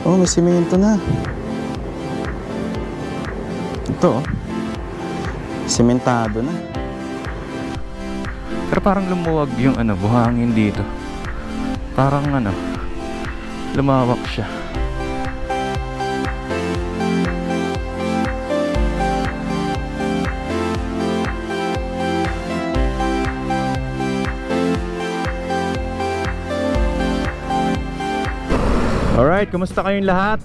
Oh, may simento na. Ito oh. Sementado na. Pero parang lumuwag yung buhangin dito. Parang lumawak siya. Alright, kumusta kayong lahat?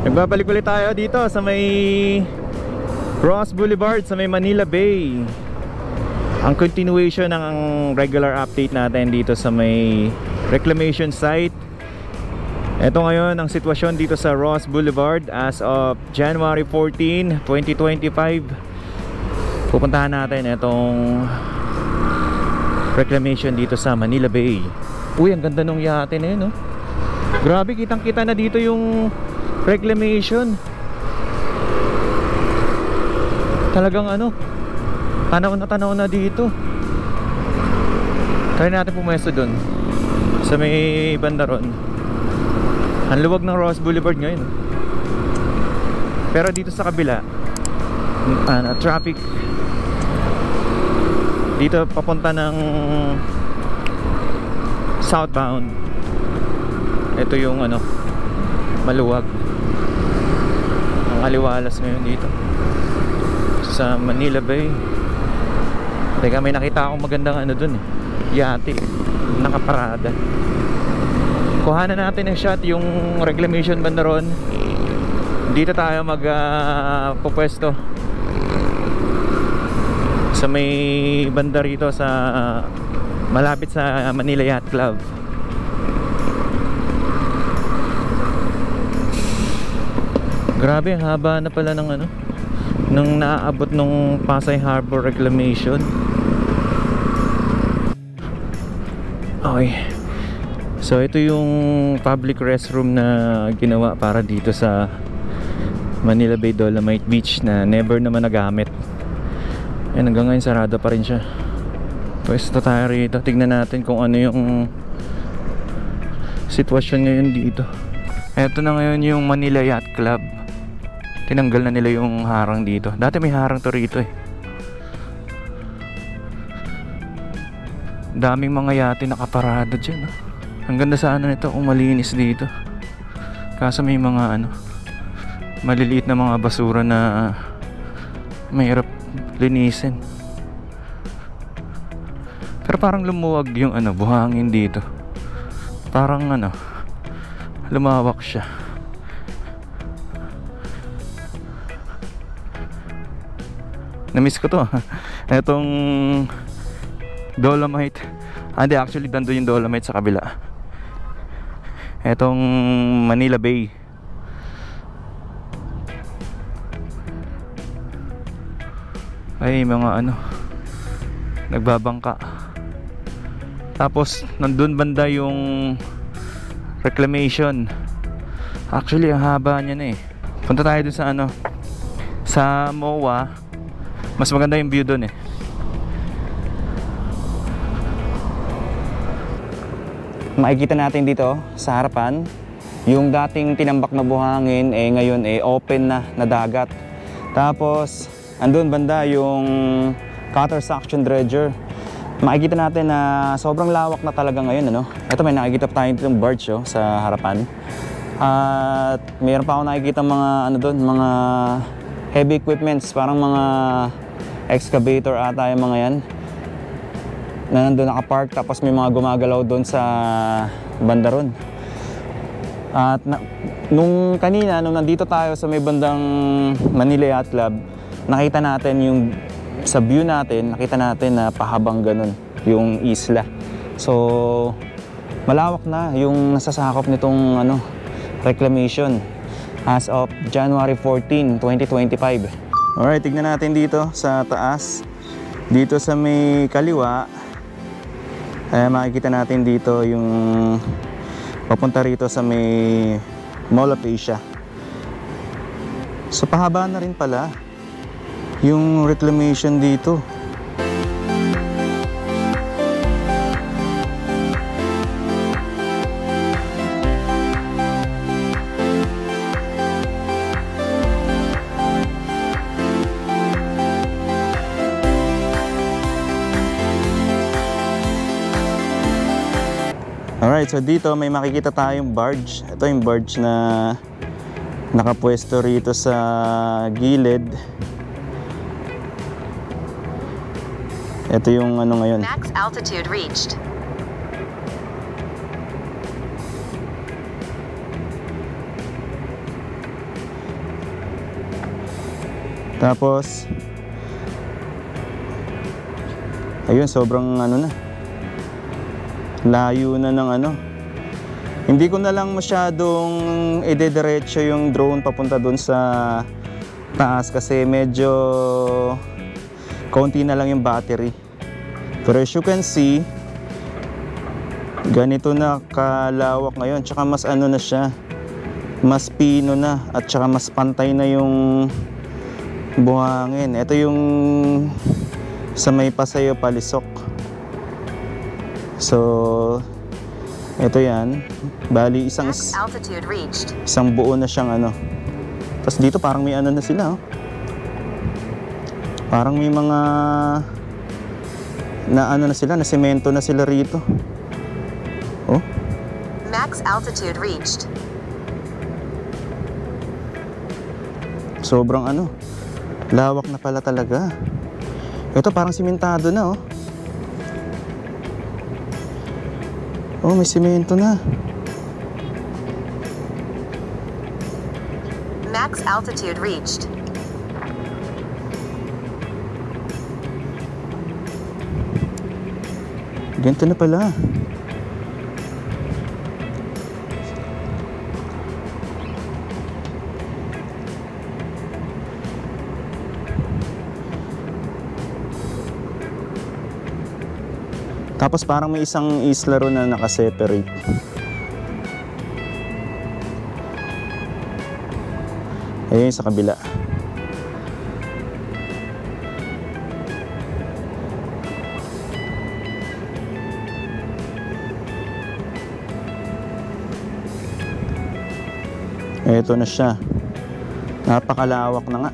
Nagbabalik ulit tayo dito sa may Ross Boulevard, sa may Manila Bay. Ang continuation ng regular update natin dito sa may reclamation site. Ito ngayon ang sitwasyon dito sa Ross Boulevard as of January 14, 2025. Pupuntahan natin itong reclamation dito sa Manila Bay. Uy, ang ganda nung yate na yun, no? Grabe, kitang kita na dito yung reclamation. Talagang tanaw na dito. Try natin pumesto dun sa may banda ron. Ang luwag ng Ross Boulevard ngayon. Pero dito sa kabila traffic dito papunta ng southbound. Ito yung maluwag. Ang aliwalas ngayon dito sa Manila Bay. Teka, may nakita akong magandang dun yate, nakaparada. Kuhanan natin ng shot yung reclamation banda ron. Dito tayo pupwesto sa may banda rito sa malapit sa Manila Yacht Club. Grabe, ang haba na pala ng nung naaabot nung Pasay Harbor reclamation. Okay. So ito yung public restroom na ginawa para dito sa Manila Bay Dolomite Beach na never naman nagamit. Ayan, hanggang ngayon sarado pa rin siya. Pwesto tayo rito. Tignan natin kung ano yung sitwasyon ngayon dito. Ito na ngayon yung Manila Yacht Club. Tinanggal na nila yung harang dito. Dati may harang to rito eh. Daming mga yate nakaparada dyan. Ang ganda sana nito kung malinis dito. Kaso may mga maliliit na mga basura na mahirap linisin. Pero parang lumuwag yung buhangin dito. Parang lumawak siya. Namiss ko to. Etong Dolomite. Hindi, actually nandun yung Dolomite sa kabila. Etong Manila Bay. Ay, mga nagbabangka. Tapos nandun banda yung reclamation. Actually ang haba niya na eh. Punta tayo dun sa sa MOA. Mas maganda yung view dun eh. Makikita natin dito sa harapan yung dating tinambak na buhangin ngayon open na dagat. Tapos andun banda yung cutter suction dredger. Makikita natin na sobrang lawak na talaga ngayon Ito, may nakikita pa tayo ditong barge sa harapan. At mayroon pa ako nakikita mga mga heavy equipments, parang mga excavator ata yung mga yan na nandun nakapark. Tapos may mga gumagalaw doon sa banda ron. At nung kanina, nung nandito tayo sa may bandang Manila Yacht Club, nakita natin yung sa view natin, nakita natin na pahabang ganun yung isla. So malawak na yung nasasakop nitong reclamation as of January 14, 2025. Alright, tignan natin dito sa taas. Dito sa may kaliwa, makikita natin dito yung papunta rito sa may Mall of Asia. So pahaba na rin pala yung reclamation dito. Alright, so dito may makikita tayong barge. Ito yung barge na nakapwesto rito sa gilid. Ito yung ano ngayon. Max altitude reached. Tapos ayun, sobrang ano na, layo na ng ano. Hindi ko na lang masyadong idediretso yung drone papunta dun sa taas kasi medyo konti na lang yung battery. Pero as you can see, ganito na kalawak ngayon. Tsaka mas ano na siya, mas pino na, at tsaka mas pantay na yung buhangin. Ito yung sa may Paseo Palisok. So ito yan, bali Max altitude reached. isang buo na siyang ano. Tapos dito parang may ano na sila, oh. Parang may mga na ano na sila, na semento na sila rito. Oh, Max altitude reached. sobrang ano, lawak na pala talaga. Ito parang simentado na, oh. Oh, may simento na. Max altitude reached. Ganito na pala. Tapos parang may isang isla ron na nakaseparate. Ayun sa kabila. Ito na siya. Napakalawak na nga.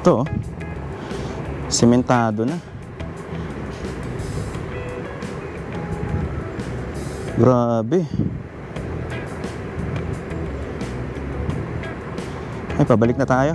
Ito, oh. Sementado na. Grabe. Ay, pabalik na tayo.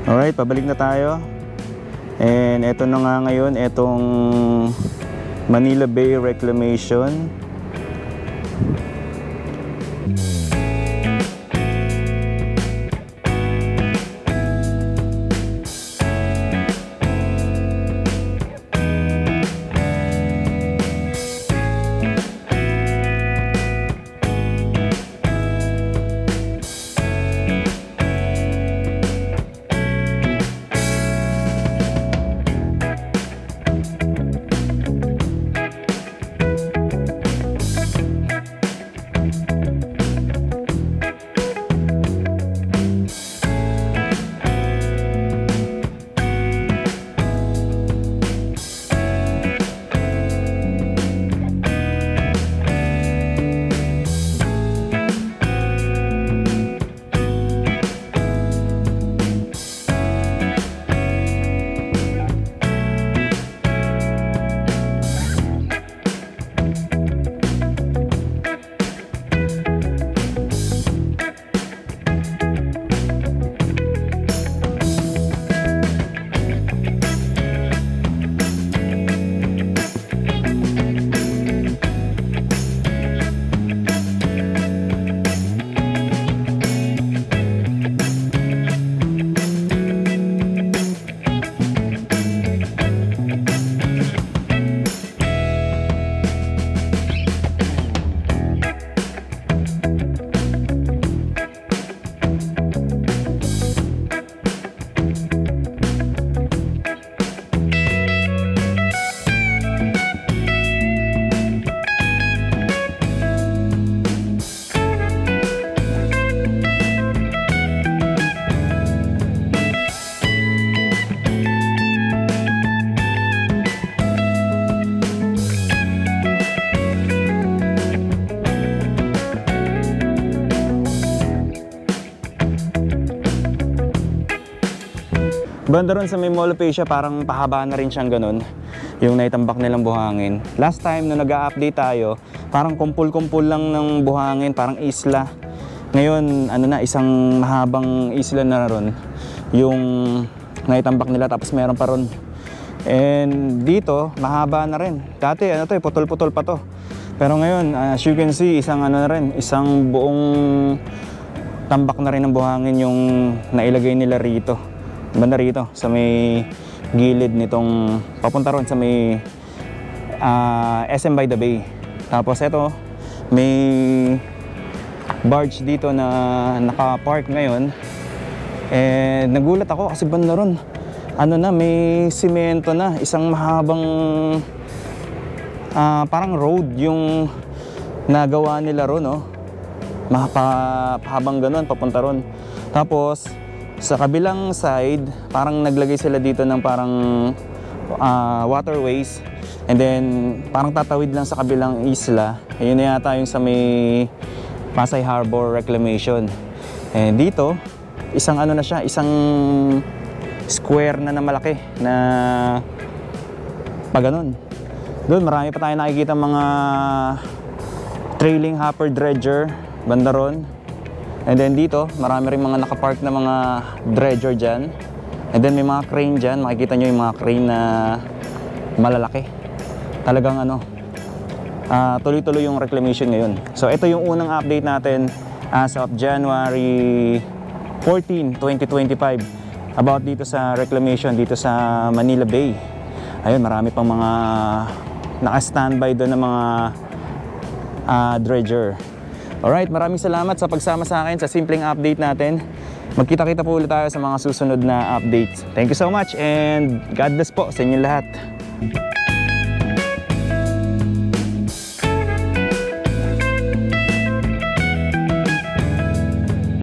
Alright, pabalik na tayo. And eto na nga ngayon, etong Manila Bay Reclamation. Banda ron sa may Mall of Asia, parang pahaba na rin siyang ganun, yung naitambak nilang buhangin. Last time na nag-a-update tayo, parang kumpul-kumpul lang ng buhangin, parang isla. Ngayon, ano na, isang mahabang isla na ron yung naitambak nila, tapos meron pa ron. And dito, mahaba na rin. Dati, ano to, putol-putol pa to. Pero ngayon, as you can see, isang ano na rin, isang buong tambak na rin ng buhangin yung nailagay nila rito. Banda rito, sa may gilid nitong, papunta ron sa may SM by the Bay. Tapos ito, may barge dito na naka-park ngayon. Eh, nagulat ako kasi banda ron, ano na, may simento na, isang mahabang parang road yung nagawa nila ron, no? Habang ganun, papunta ron. Tapos, sa kabilang side, parang naglagay sila dito ng parang waterways. And then, parang tatawid lang sa kabilang isla. Ayun na yata yung sa may Pasay Harbor Reclamation. And dito, isang ano na siya, isang square na malaki na pa ganun. Doon, marami pa tayo nakikita mga trailing hopper dredger, banda ron. And then dito, marami rin mga nakapark na mga dredger dyan. And then may mga crane dyan, makikita nyo yung mga crane na malalaki. Talagang ano, tuloy-tuloy yung reclamation ngayon. So ito yung unang update natin as of January 14, 2025 about dito sa reclamation dito sa Manila Bay. Ayun, marami pang mga naka-standby doon ng mga dredger. Alright, maraming salamat sa pagsama sa akin sa simpleng update natin. Magkita-kita po ulit tayo sa mga susunod na updates. Thank you so much and God bless po sa inyo lahat.